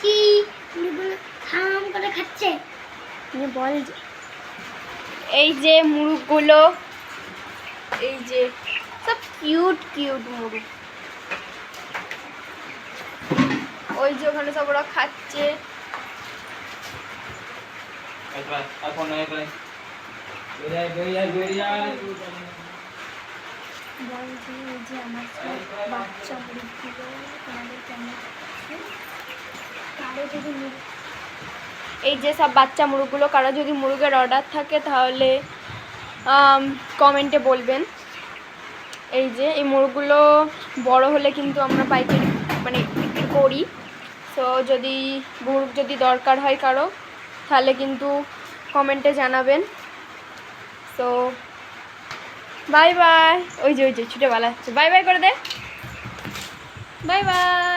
দিয়েছি, হাম করে খাচ্ছে। বল এই যে মুরগগুলো, এই যে সব কিউট কিউট মুরগ, ওই যে ওখানে সব ওরা খাচ্ছে। বাচ্চা মুরগগুলো তোমাদের কেমন, কারো যদি এই যে সব বাচ্চা মুরগগুলো, কারো যদি মুরগের অর্ডার থাকে তাহলে কমেন্টে বলবেন। এই যে এই মুরগগুলো বড় হলে কিন্তু আমরা পাইকারি মানে বিক্রি করি। তো যদি মুরগ যদি দরকার হয় কারো তাহলে কিন্তু কমেন্টে জানাবেন। তো বাই বাই। ওই যে ছুটে বেলা হচ্ছে, বাই বাই করে দে, বাই বাই।